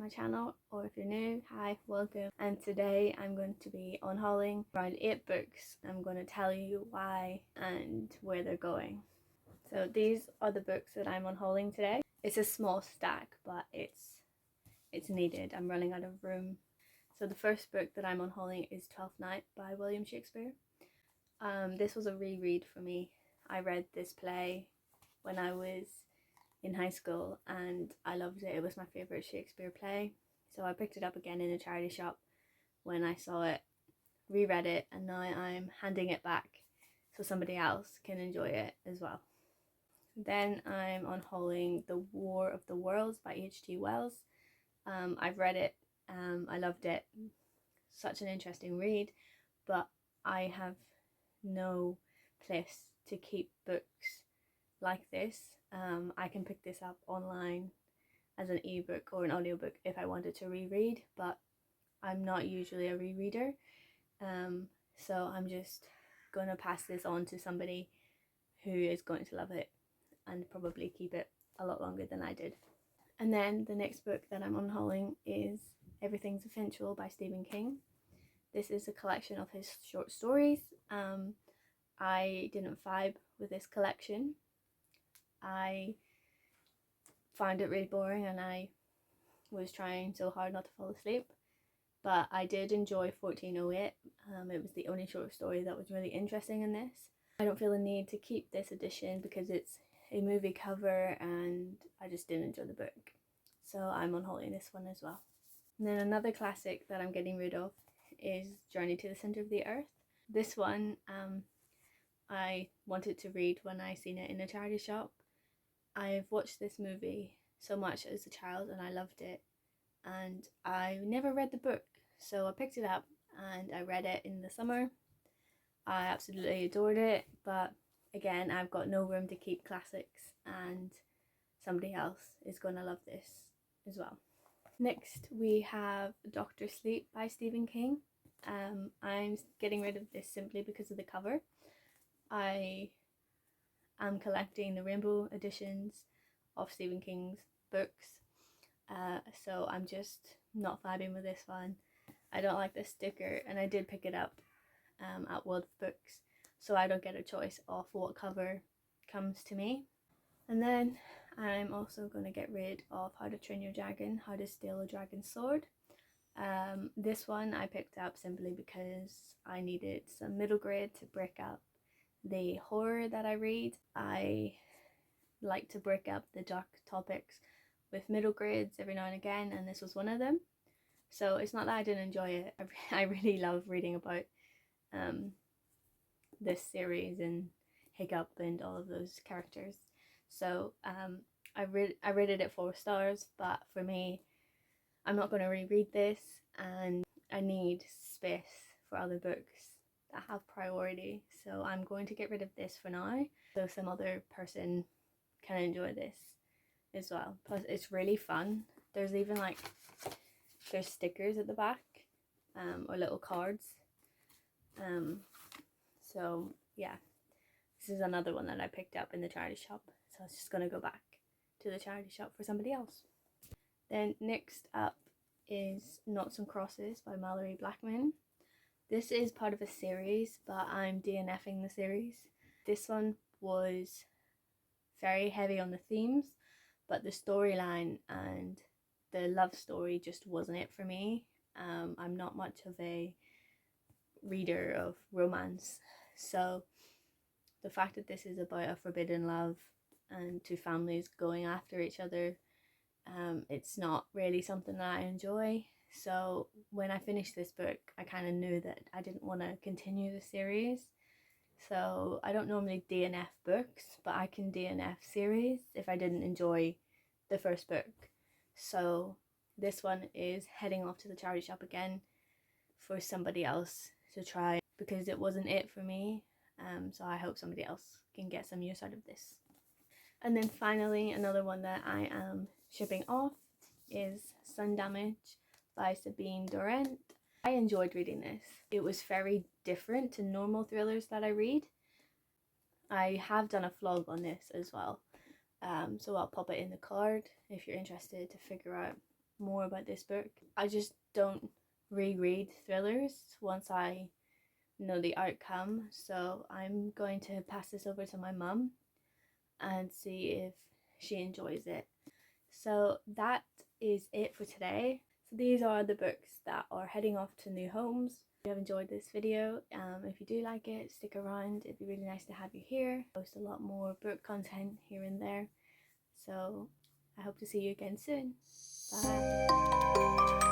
my channel, or if you're new, hi, welcome. And today I'm going to be unhauling around 8 books. I'm going to tell you why and where they're going. So these are the books that I'm unhauling today. It's a small stack, but it's needed. I'm running out of room. So the first book that I'm unhauling is Twelfth Night by William Shakespeare. This was a reread for me. I read this play when I was in high school and I loved it. It was my favourite Shakespeare play. So I picked it up again in a charity shop when I saw it, reread it, and now I'm handing it back so somebody else can enjoy it as well. Then I'm unhauling The War of the Worlds by H.G. Wells. I've read it, I loved it, such an interesting read, but I have no place to keep books like this. I can pick this up online as an ebook or an audiobook if I wanted to reread, but I'm not usually a rereader, so I'm just gonna pass this on to somebody who is going to love it and probably keep it a lot longer than I did. And then the next book that I'm unhauling is Everything's Eventual by Stephen King. This is a collection of his short stories. I didn't vibe with this collection. I found it really boring and I was trying so hard not to fall asleep, but I did enjoy 1408. It was the only short story that was really interesting in this. I don't feel the need to keep this edition because it's a movie cover and I just didn't enjoy the book, so I'm unhauling this one as well. And then another classic that I'm getting rid of is Journey to the Center of the Earth. This one I wanted to read when I seen it in a charity shop. I've watched this movie so much as a child and I loved it, and I never read the book, so I picked it up and I read it in the summer. I absolutely adored it, but again, I've got no room to keep classics and somebody else is going to love this as well. Next we have Dr. Sleep by Stephen King. I'm getting rid of this simply because of the cover. I am collecting the rainbow editions of Stephen King's books, so I'm just not vibing with this one. I don't like this sticker, and I did pick it up at World of Books, so I don't get a choice of what cover comes to me. And then I'm also going to get rid of How to Train Your Dragon, How to Steal a Dragon's Sword. This one I picked up simply because I needed some middle grade to break up the horror that I read. I like to break up the dark topics with middle grades every now and again, and this was one of them. So it's not that I didn't enjoy it. I really love reading about this series and Hiccup and all of those characters. So I rated it 4 stars, but for me, I'm not going to reread this and I need space for other books that have priority, so I'm going to get rid of this for now so some other person can enjoy this as well. Plus it's really fun. There's even there's stickers at the back, or little cards, so yeah, this is another one that I picked up in the charity shop, so it's just gonna go back to the charity shop for somebody else. Then next up is Noughts and Crosses by Mallory Blackman. This is part of a series, but I'm DNFing the series. This one was very heavy on the themes, but the storyline and the love story just wasn't it for me. I'm not much of a reader of romance, so the fact that this is about a forbidden love and 2 families going after each other, it's not really something that I enjoy. So when I finished this book, I kind of knew that I didn't want to continue the series. So I don't normally DNF books, but I can DNF series if I didn't enjoy the first book. So this one is heading off to the charity shop again for somebody else to try because it wasn't it for me. So I hope somebody else can get some use out of this. And then finally, another one that I am shipping off is Sun Damage by Sabine Durant. I enjoyed reading this. It was very different to normal thrillers that I read. I have done a vlog on this as well, so I'll pop it in the card if you're interested to figure out more about this book. I just don't reread thrillers once I know the outcome, so I'm going to pass this over to my mum and see if she enjoys it. So that is it for today. So these are the books that are heading off to new homes. If you have enjoyed this video, if you do like it, stick around. It'd be really nice to have you here. I post a lot more book content here and there. So I hope to see you again soon. Bye.